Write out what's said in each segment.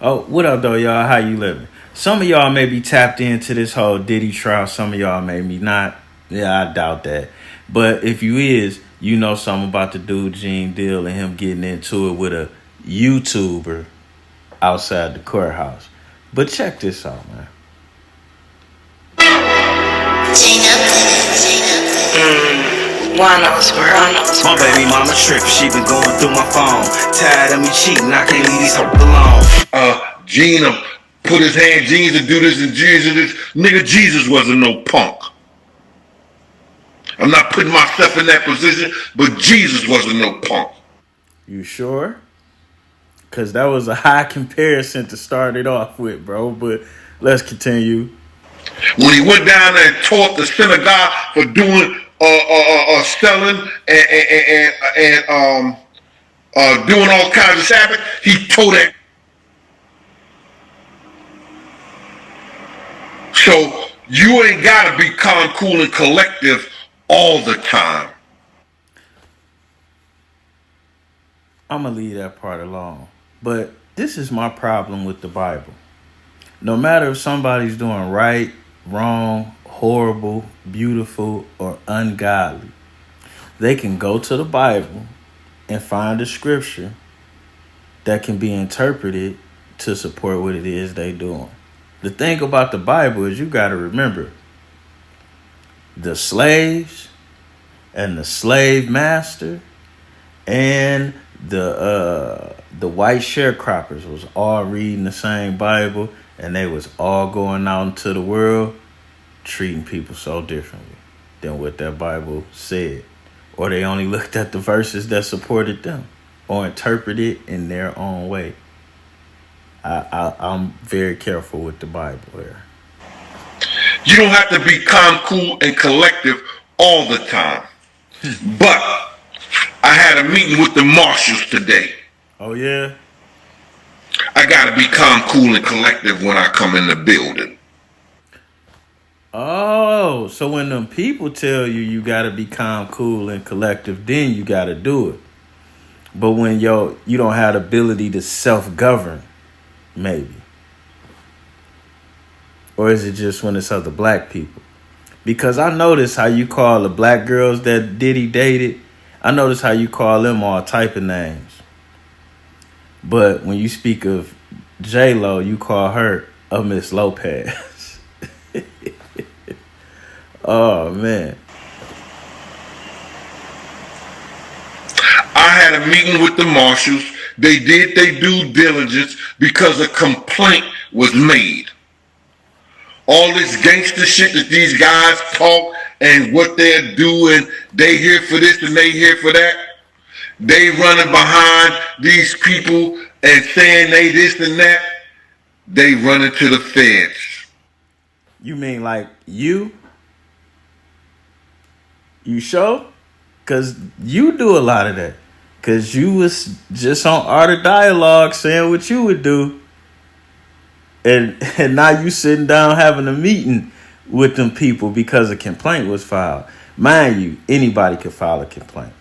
Oh, what up, though, y'all? How you living? Some of y'all may be tapped into this whole Diddy trial. Some of y'all may be not. Yeah, I doubt that. But if you is, you know something about the dude Gene Deal and him getting into it with a YouTuber outside the courthouse. But check this out, man. Juan-O's world. My baby mama trippin', she been going through my phone. Tired of me cheating, I can't leave these hoes alone. Gene put his hand, Gene to do this and Jesus to this. Nigga, Jesus wasn't no punk. I'm not putting myself in that position, but Jesus wasn't no punk. You sure? Because that was a high comparison to start it off with, bro. But let's continue. When he went down there and taught the synagogue for doing selling and doing all kinds of Sabbath, he told that. So you ain't gotta be calm, cool, and collective all the time. I'm going to leave that part alone. But this is my problem with the Bible. No matter if somebody's doing right, wrong, horrible, beautiful, or ungodly, they can go to the Bible and find a scripture that can be interpreted to support what it is they doing. The thing about the Bible is you got to remember the slaves and the slave master and the white sharecroppers was all reading the same Bible, and they was all going out into the world treating people so differently than what that Bible said. Or they only looked at the verses that supported them or interpreted it in their own way. I'm very careful with the Bible here. You don't have to be calm, cool, and collective all the time. But I had a meeting with the marshals today. Oh, yeah? I gotta be calm, cool, and collective when I come in the building. Oh, so when them people tell you you gotta be calm, cool, and collective, then you gotta do it. But when you don't have the ability to self-govern, maybe. Or is it just when it's other black people? Because I notice how you call the black girls that Diddy dated, I notice how you call them all type of names. But when you speak of J-Lo, you call her a Miss Lopez. Oh, man. I had a meeting with the marshals. They did their due diligence because a complaint was made. All this gangster shit that these guys talk and what they're doing, they here for this and they here for that. They running behind these people and saying they this and that. They running to the feds. You mean like you? You sure? Because you do a lot of that. Because you was just on Art of Dialogue saying what you would do. And now you sitting down having a meeting with them people because a complaint was filed. Mind you, anybody can file a complaint.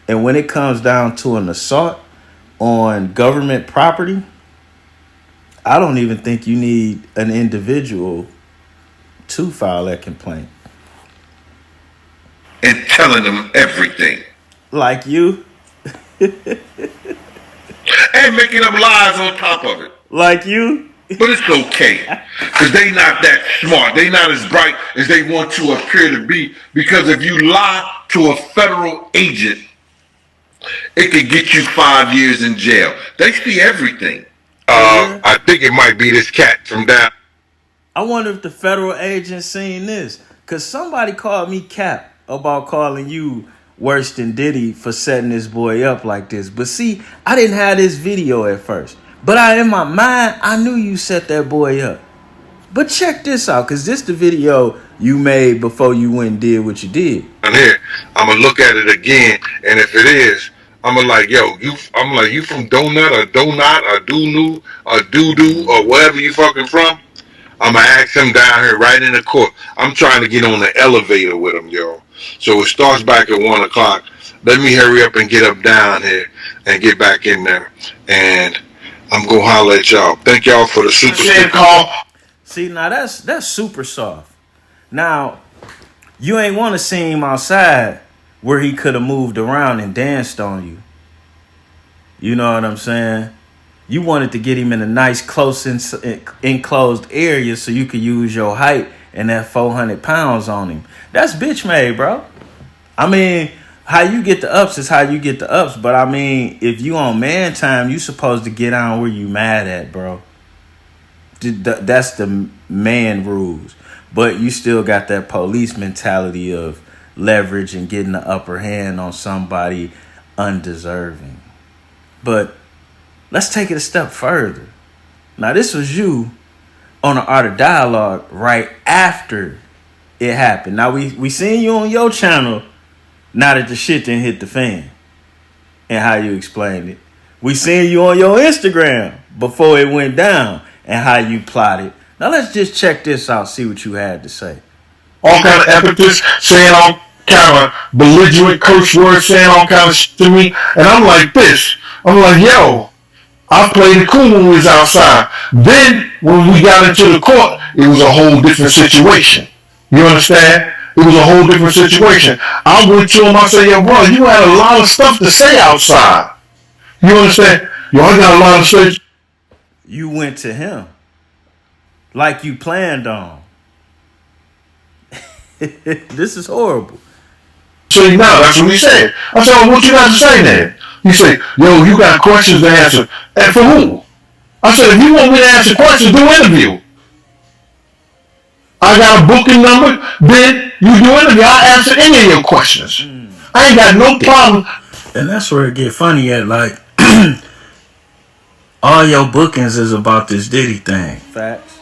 And when it comes down to an assault on government property, I don't even think you need an individual to file that complaint. And telling them everything. Like you? And making up lies on top of it. Like you? But it's okay. Because they not that smart. They not as bright as they want to appear to be. Because if you lie to a federal agent, it could get you 5 years in jail. They see everything. I think it might be this cat from down. I wonder if the federal agent seen this. Because somebody called me Cap about calling you worse than Diddy for setting this boy up like this. But see, I didn't have this video at first. But in my mind, I knew you set that boy up. But check this out, because this the video you made before you went and did what you did. And here, I'm going to look at it again, and if it is, I'm going to like, yo, you from Donut or Donut or Doo-Noo or Doo-Doo or wherever you fucking from? I'm going to ask him down here right in the court. I'm trying to get on the elevator with him, yo. So it starts back at 1 o'clock. Let me hurry up and get up down here and get back in there. And I'm gonna holler at y'all. Thank y'all for the super sticker call. See, now that's super soft. Now, you ain't want to see him outside where he could have moved around and danced on you. You know what I'm saying? You wanted to get him in a nice, close, enclosed area so you could use your height and that 400 pounds on him. That's bitch made, bro. I mean, how you get the ups is how you get the ups. But I mean, if you on man time, you supposed to get on where you mad at, bro. That's the man rules. But you still got that police mentality of leverage and getting the upper hand on somebody undeserving. But let's take it a step further. Now, this was you on the Art of Dialogue right after it happened. Now, we seen you on your channel now that the shit didn't hit the fan and how you explained it. We seen you on your Instagram before it went down and how you plotted. Now, let's just check this out, see what you had to say. All kind of epithets, saying all kind of belligerent curse words, saying all kind of shit to me. And I'm like this. I'm like, yo, I played it cool when we was outside. Then, when we got into the court, it was a whole different situation. You understand? It was a whole different situation. I went to him, I said, yo, bro, you had a lot of stuff to say outside. You understand? Yo, I got a lot of stuff. You went to him like you planned on. This is horrible. See, now, that's what he said. I said, well, what you got to say then? He said, yo, you got questions to answer. And for who? I said, if you want me to answer questions, do an interview. I got a booking number, then you do an interview. I'll answer any of your questions. I ain't got no problem. And that's where it get funny at, like, all your bookings is about this Diddy thing. Facts.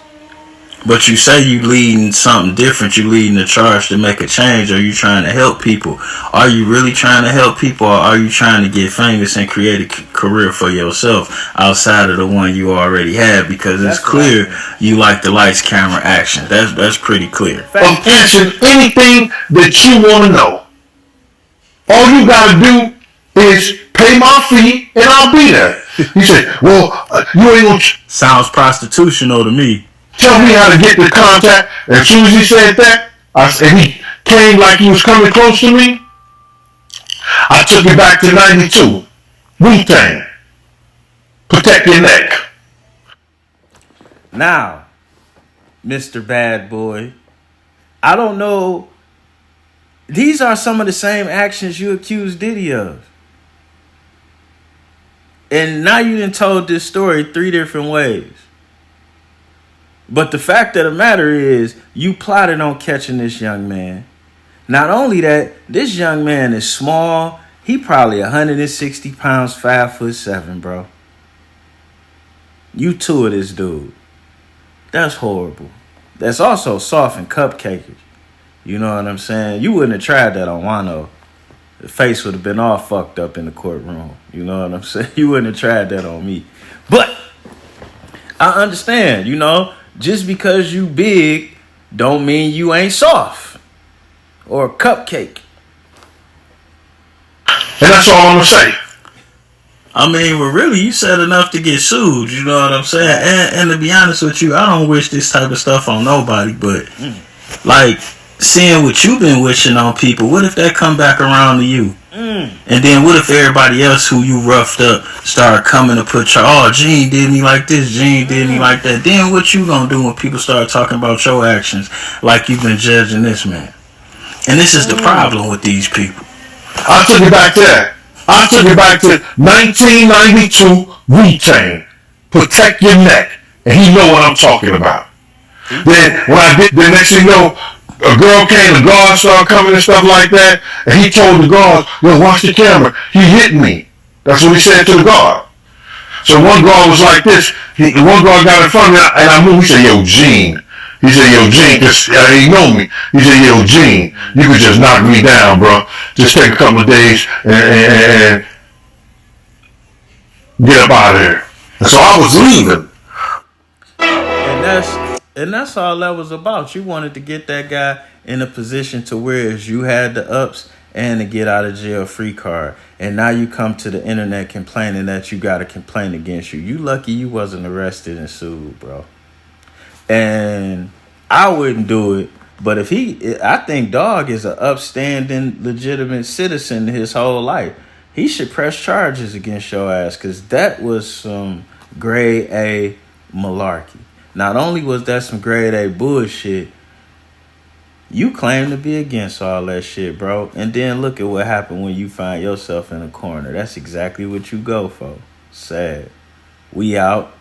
But you say you leading something different. You leading the charge to make a change. Are you trying to help people? Are you really trying to help people, or are you trying to get famous and create a career for yourself outside of the one you already had? Because it's clear you like the lights, camera, action. That's pretty clear. I'm answering anything that you want to know. All you got to do is pay my fee and I'll be there. He said, well, you ain't going to... Sounds prostitutional to me. Tell me how to get the contact. And as soon as he said that, and he came like he was coming close to me, I took it back to 92. Wu-Tang. Protect your neck. Now, Mr. Bad Boy, I don't know. These are some of the same actions you accused Diddy of. And now you done told this story 3 different ways. But the fact of the matter is, you plotted on catching this young man. Not only that, this young man is small. He probably 160 pounds, 5'7", bro. You two of this dude. That's horrible. That's also soft and cupcakey. You know what I'm saying? You wouldn't have tried that on Juan-O. The face would have been all fucked up in the courtroom. You know what I'm saying? You wouldn't have tried that on me. But I understand, you know. Just because you big don't mean you ain't soft or a cupcake. And that's all I'm going to say. I mean, well, really, you said enough to get sued. You know what I'm saying? And to be honest with you, I don't wish this type of stuff on nobody. But, like, seeing what you've been wishing on people, what if that come back around to you? And then what if everybody else who you roughed up start coming to put your, oh, Gene did me like this, Gene did me like that. Then what you gonna do when people start talking about your actions like you've been judging this man? And this is the problem with these people. I took it back to that. I took it back to 1992 Wu-Tang. Protect your neck. And he know what I'm talking about. Then when I did, the next thing you know, a girl came, the guard started coming and stuff like that, and he told the guard, yo, watch the camera. He hit me. That's what he said to the guard. So one guard was like this. One guard got in front of me, and I moved. He said, yo, Gene. He said, yo, Gene, because he know me. He said, yo, Gene, you could just knock me down, bro. Just take a couple of days and get up out of here. And so I was leaving. And that's all that was about. You wanted to get that guy in a position to where as you had the ups and a get out of jail free card. And now you come to the internet complaining that you got a complaint against you. You lucky you wasn't arrested and sued, bro. And I wouldn't do it. But I think Dog is an upstanding, legitimate citizen his whole life. He should press charges against your ass, because that was some grade A malarkey. Not only was that some grade A bullshit, you claim to be against all that shit, bro. And then look at what happened when you find yourself in a corner. That's exactly what you go for. Sad. We out.